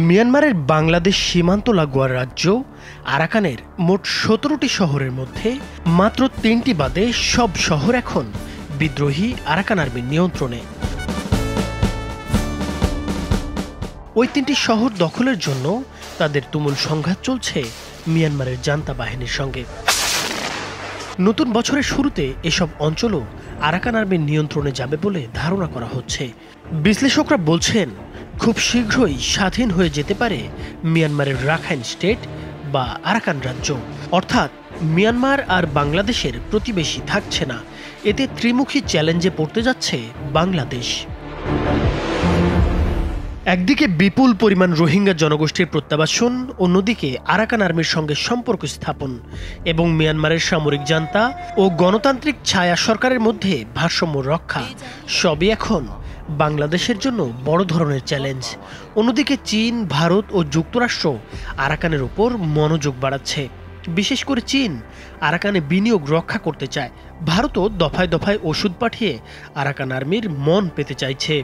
মিয়ানমারের বাংলাদেশ সীমান্ত লাগোয়া রাজ্য আরাকানের মোট ১৭টি শহরের মধ্যে মাত্র ৩টি বাদে সব শহর এখন বিদ্রোহী আরাকান আর্মির নিয়ন্ত্রণে। ওই ৩টি শহর দখলের জন্য তাদের তুমুল সংঘাত চলছে মিয়ানমারের জান্তা বাহিনীর সঙ্গে। নতুন বছরের শুরুতে এসব অঞ্চলও আরাকান আর্মির নিয়ন্ত্রণে যাবে বলে ধারণা করা হচ্ছে। বিশ্লেষকরা বলছেন, খুব শীঘ্রই স্বাধীন হয়ে যেতে পারে মিয়ানমারের রাখাইন স্টেট বা আরাকান রাজ্য, অর্থাৎ মিয়ানমার আর বাংলাদেশের প্রতিবেশী থাকছে না। এতে ত্রিমুখী চ্যালেঞ্জে পড়তে যাচ্ছে বাংলাদেশ। একদিকে বিপুল পরিমাণ রোহিঙ্গা জনগোষ্ঠীর প্রত্যাবাসন, অন্যদিকে আরাকান আর্মির সঙ্গে সম্পর্ক স্থাপন এবং মিয়ানমারের সামরিক জান্তা ও গণতান্ত্রিক ছায়া সরকারের মধ্যে ভারসাম্য রক্ষা সবই এখন বাংলাদেশের জন্য বড় ধরনের চ্যালেঞ্জ। অন্যদিকে চীন, ভারত ও যুক্তরাষ্ট্র আরাকানের উপর মনোযোগ বাড়াচ্ছে। বিশেষ করে চীন আরাকানে বিনিয়োগ রক্ষা করতে চায়। ভারতও দফায় দফায় ওষুধ পাঠিয়ে আরাকান আর্মির মন পেতে চাইছে।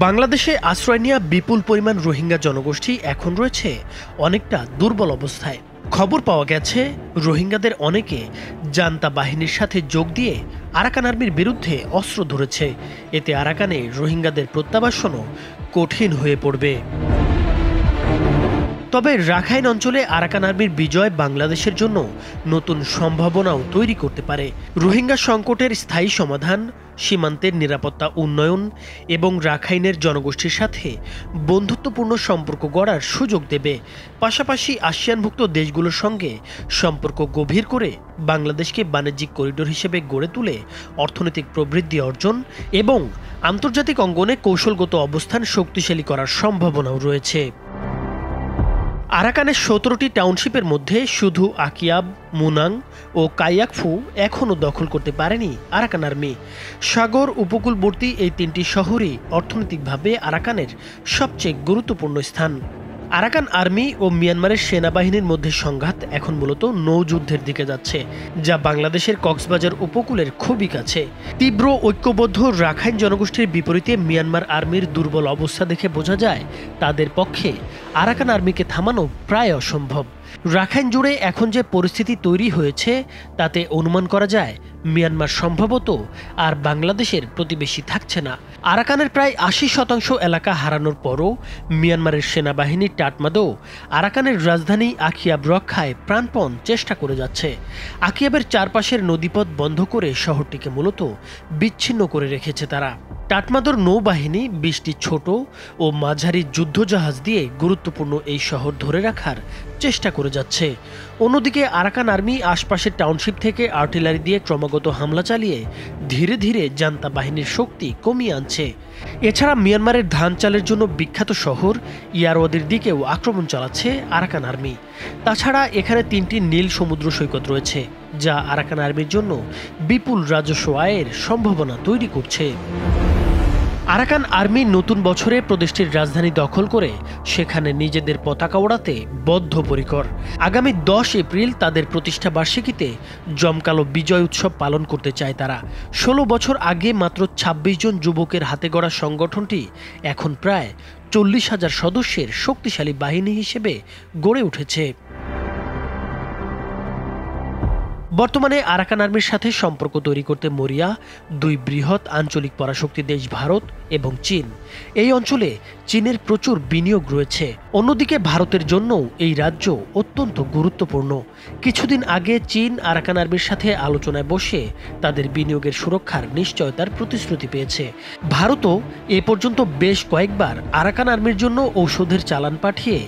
বাংলাদেশে আশ্রয় নেওয়া বিপুল পরিমাণ রোহিঙ্গা জনগোষ্ঠী এখন রয়েছে অনেকটা দুর্বল অবস্থায়। খবর পাওয়া গেছে, রোহিঙ্গাদের অনেকে জান্তা বাহিনীর সাথে যোগ দিয়ে আরাকান আর্মির বিরুদ্ধে অস্ত্র ধরেছে। এতে আরাকানে রোহিঙ্গাদের প্রত্যাবাসনও কঠিন হয়ে পড়বে। তবে রাখাইন অঞ্চলে আরাকান আর্মির বিজয় বাংলাদেশের জন্য নতুন সম্ভাবনাও তৈরি করতে পারে। রোহিঙ্গা সংকটের স্থায়ী সমাধান, সীমান্তের নিরাপত্তা উন্নয়ন এবং রাখাইনের জনগোষ্ঠীর সাথে বন্ধুত্বপূর্ণ সম্পর্ক গড়ার সুযোগ দেবে। পাশাপাশি আসিয়ানভুক্ত দেশগুলোর সঙ্গে সম্পর্ক গভীর করে বাংলাদেশকে বাণিজ্যিক করিডোর হিসেবে গড়ে তুলে অর্থনৈতিক প্রবৃদ্ধি অর্জন এবং আন্তর্জাতিক অঙ্গনে কৌশলগত অবস্থান শক্তিশালী করার সম্ভাবনাও রয়েছে। আরাকানের ১৭টি টাউনশিপের মধ্যে শুধু আকিয়াব, মুনাং ও কাইয়াকফু এখনও দখল করতে পারেনি আরাকান আর্মি। সাগর উপকূলবর্তী এই ৩টি শহরই অর্থনৈতিকভাবে আরাকানের সবচেয়ে গুরুত্বপূর্ণ স্থান। আরাকান আর্মি ও মিয়ানমারের সেনাবাহিনীর মধ্যে সংঘাত এখন মূলত নৌযুদ্ধের দিকে যাচ্ছে, যা বাংলাদেশের কক্সবাজার উপকূলের খুবই কাছে। তীব্র ঐক্যবদ্ধ রাখাইন জনগোষ্ঠীর বিপরীতে মিয়ানমার আর্মির দুর্বল অবস্থা দেখে বোঝা যায় তাদের পক্ষে আরাকান আর্মিকে থামানো প্রায় অসম্ভব। রাখাইন জুড়ে এখন যে পরিস্থিতি তৈরি হয়েছে তাতে অনুমান করা যায় মিয়ানমার সম্ভবত আর বাংলাদেশের প্রতিবেশী থাকছে না। আরাকানের প্রায় ৮০% এলাকা হারানোর পরও মিয়ানমারের সেনাবাহিনী টাটমাদো আরাকানের রাজধানী আকিয়াব রক্ষায় প্রাণপণ চেষ্টা করে যাচ্ছে। আকিয়াবের চারপাশের নদীপথ বন্ধ করে শহরটিকে মূলত বিচ্ছিন্ন করে রেখেছে তারা। টাটমাদোর নৌবাহিনী ২০টি ছোট ও মাঝারি যুদ্ধজাহাজ দিয়ে গুরুত্বপূর্ণ এই শহর ধরে রাখার চেষ্টা করে যাচ্ছে। অন্যদিকে আরাকান আর্মি আশপাশের টাউনশিপ থেকে আর্টিলারি দিয়ে ক্রমাগত হামলা চালিয়ে ধীরে ধীরে জান্তা বাহিনীর শক্তি কমিয়ে আনছে। এছাড়া মিয়ানমারের ধান চালের জন্য বিখ্যাত শহর ইয়ারওয়াদির দিকেও আক্রমণ চালাচ্ছে আরাকান আর্মি। তাছাড়া এখানে ৩টি নীল সমুদ্র সৈকত রয়েছে, যা আরাকান আর্মির জন্য বিপুল রাজস্ব আয়ের সম্ভাবনা তৈরি করছে। আরাকান আর্মি নতুন বছরে প্রদেশটির রাজধানী দখল করে সেখানে নিজেদের পতাকা ওড়াতে বদ্ধপরিকর। আগামী ১০ এপ্রিল তাদের প্রতিষ্ঠা বার্ষিকীতে জমকালো বিজয় উৎসব পালন করতে চায় তারা। ১৬ বছর আগে মাত্র ২৬ জন যুবকের হাতে গড়া সংগঠনটি এখন প্রায় ৪০,০০০ সদস্যের শক্তিশালী বাহিনী হিসেবে গড়ে উঠেছে। বর্তমানে আরাকান আর্মির সাথে সম্পর্ক তৈরি করতে মরিয়া দুই বৃহৎ আঞ্চলিক পরাশক্তি দেশ ভারত এবং চীন। এই অঞ্চলে চীনের প্রচুর বিনিয়োগ রয়েছে। অন্যদিকে ভারতের জন্যও এই রাজ্য অত্যন্ত গুরুত্বপূর্ণ। কিছুদিন আগে চীন আরাকান আর্মির সাথে আলোচনায় বসে তাদের বিনিয়োগের সুরক্ষার নিশ্চয়তার প্রতিশ্রুতি পেয়েছে। ভারতও এ পর্যন্ত বেশ কয়েকবার আরাকান আর্মির জন্য ঔষধের চালান পাঠিয়ে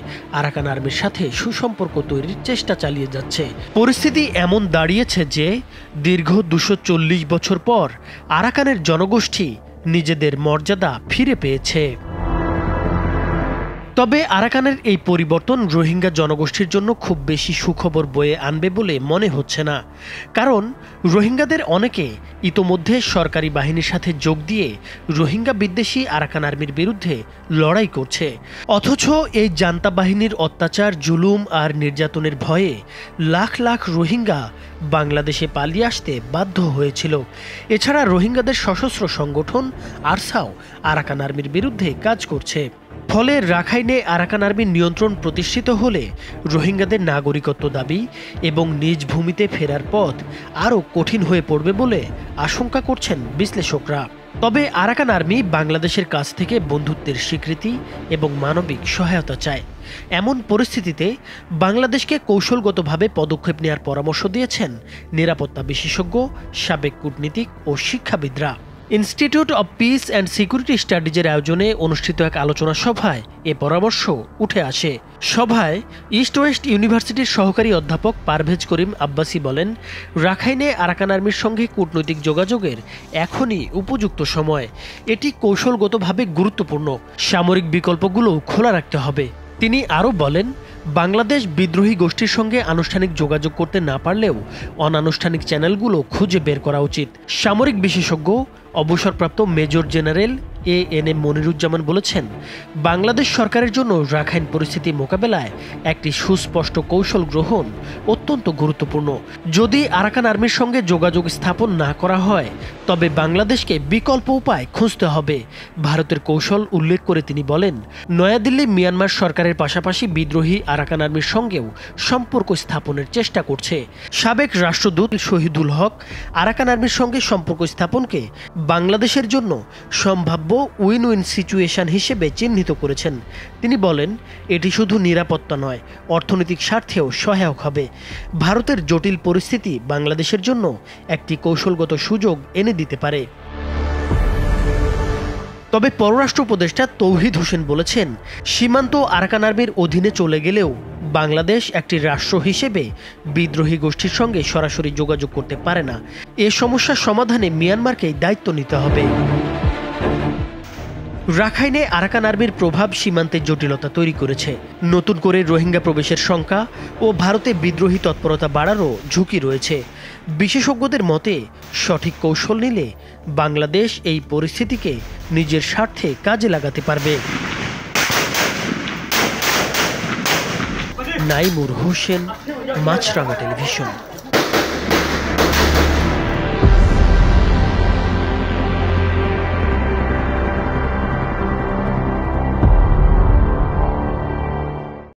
আরাকান আর্মির সাথে সুসম্পর্ক তৈরির চেষ্টা চালিয়ে যাচ্ছে। পরিস্থিতি এমন দাঁড়িয়েছে যে দীর্ঘ ২৪০ বছর পর আরাকানের জনগোষ্ঠী নিজেদের মর্যাদা ফিরে পেয়েছে। তবে আরাকানের এই পরিবর্তন রোহিঙ্গা জনগোষ্ঠীর জন্য খুব বেশি সুখবর বয়ে আনবে বলে মনে হচ্ছে না। কারণ রোহিঙ্গাদের অনেকে ইতোমধ্যে সরকারি বাহিনীর সাথে যোগ দিয়ে রোহিঙ্গা বিদ্বেষী আরাকান আর্মির বিরুদ্ধে লড়াই করছে। অথচ এই জান্তা বাহিনীর অত্যাচার, জুলুম আর নির্যাতনের ভয়ে লাখ লাখ রোহিঙ্গা বাংলাদেশে পালিয়ে আসতে বাধ্য হয়েছিল। এছাড়া রোহিঙ্গাদের সশস্ত্র সংগঠন আরসাও আরাকান আর্মির বিরুদ্ধে কাজ করছে। ফলে রাখাইনে আরাকান আর্মির নিয়ন্ত্রণ প্রতিষ্ঠিত হলে রোহিঙ্গাদের নাগরিকত্ব দাবি এবং নিজ ভূমিতে ফেরার পথ আরও কঠিন হয়ে পড়বে বলে আশঙ্কা করছেন বিশ্লেষকরা। তবে আরাকান আর্মি বাংলাদেশের কাছ থেকে বন্ধুত্বের স্বীকৃতি এবং মানবিক সহায়তা চায়। এমন পরিস্থিতিতে বাংলাদেশকে কৌশলগতভাবে পদক্ষেপ নেওয়ার পরামর্শ দিয়েছেন নিরাপত্তা বিশেষজ্ঞ, সাবেক কূটনীতিক ও শিক্ষাবিদরা। Institute of peace and security স্টাডিজের আয়োজনে অনুষ্ঠিত এক আলোচনা সভায় এ পরামর্শ উঠে আসে। সভায় ইস্ট ওয়েস্ট ইউনিভার্সিটির সহকারী অধ্যাপক পারভেজ করিম আব্বাসি বলেন, রাখাইনে আরাকান আর্মির সঙ্গে কূটনৈতিক যোগাযোগের এখনই উপযুক্ত সময়। এটি কৌশলগতভাবে গুরুত্বপূর্ণ। সামরিক বিকল্পগুলো খোলা রাখতে হবে। তিনি আরও বলেন, বাংলাদেশ বিদ্রোহী গোষ্ঠীর সঙ্গে আনুষ্ঠানিক যোগাযোগ করতে না পারলেও অনানুষ্ঠানিক চ্যানেলগুলো খুঁজে বের করা উচিত। সামরিক বিশেষজ্ঞ অবসরপ্রাপ্ত মেজর জেনারেল এএনএম মনিরুজ্জামান বলেছেন, বাংলাদেশ সরকারের জন্য রাখাইন পরিস্থিতি মোকাবেলায় একটি সুস্পষ্ট কৌশল গ্রহণ অত্যন্ত গুরুত্বপূর্ণ। যদি আরাকান আর্মির সঙ্গে যোগাযোগ স্থাপন না করা হয় তবে বাংলাদেশকে বিকল্প উপায় খুঁজতে হবে। ভারতের কৌশল উল্লেখ করে তিনি বলেন, নয়াদিল্লি মিয়ানমার সরকারের পাশাপাশি বিদ্রোহী আরাকান আর্মির সঙ্গেও সম্পর্ক স্থাপনের চেষ্টা করছে। সাবেক রাষ্ট্রদূত শহীদুল হক আরাকান আর্মির সঙ্গে সম্পর্ক স্থাপনকে বাংলাদেশের জন্য সম্ভাব্য উইন উইন সিচুয়েশন হিসেবে চিহ্নিত করেছেন। তিনি বলেন, এটি শুধু নিরাপত্তা নয়, অর্থনৈতিক স্বার্থেও সহায়ক হবে। ভারতের জটিল পরিস্থিতি বাংলাদেশের জন্য একটি কৌশলগত সুযোগ এনে দিতে পারে। তবে পররাষ্ট্র উপদেষ্টা তৌহিদ হোসেন বলেছেন, সীমান্ত আরাকান আর্মির অধীনে চলে গেলেও বাংলাদেশ একটি রাষ্ট্র হিসেবে বিদ্রোহী গোষ্ঠীর সঙ্গে সরাসরি যোগাযোগ করতে পারে না। এ সমস্যার সমাধানে মিয়ানমারকেই দায়িত্ব নিতে হবে। রাখাইনে আরাকান আর্মির প্রভাব সীমান্তে জটিলতা তৈরি করেছে। নতুন করে রোহিঙ্গা প্রবেশের শঙ্কা ও ভারতে বিদ্রোহী তৎপরতা বাড়ারও ঝুঁকি রয়েছে। বিশেষজ্ঞদের মতে, সঠিক কৌশল নিলে বাংলাদেশ এই পরিস্থিতিকে নিজের স্বার্থে কাজে লাগাতে পারবে। নাইমুর হোসেন, মাছরাঙা টেলিভিশন।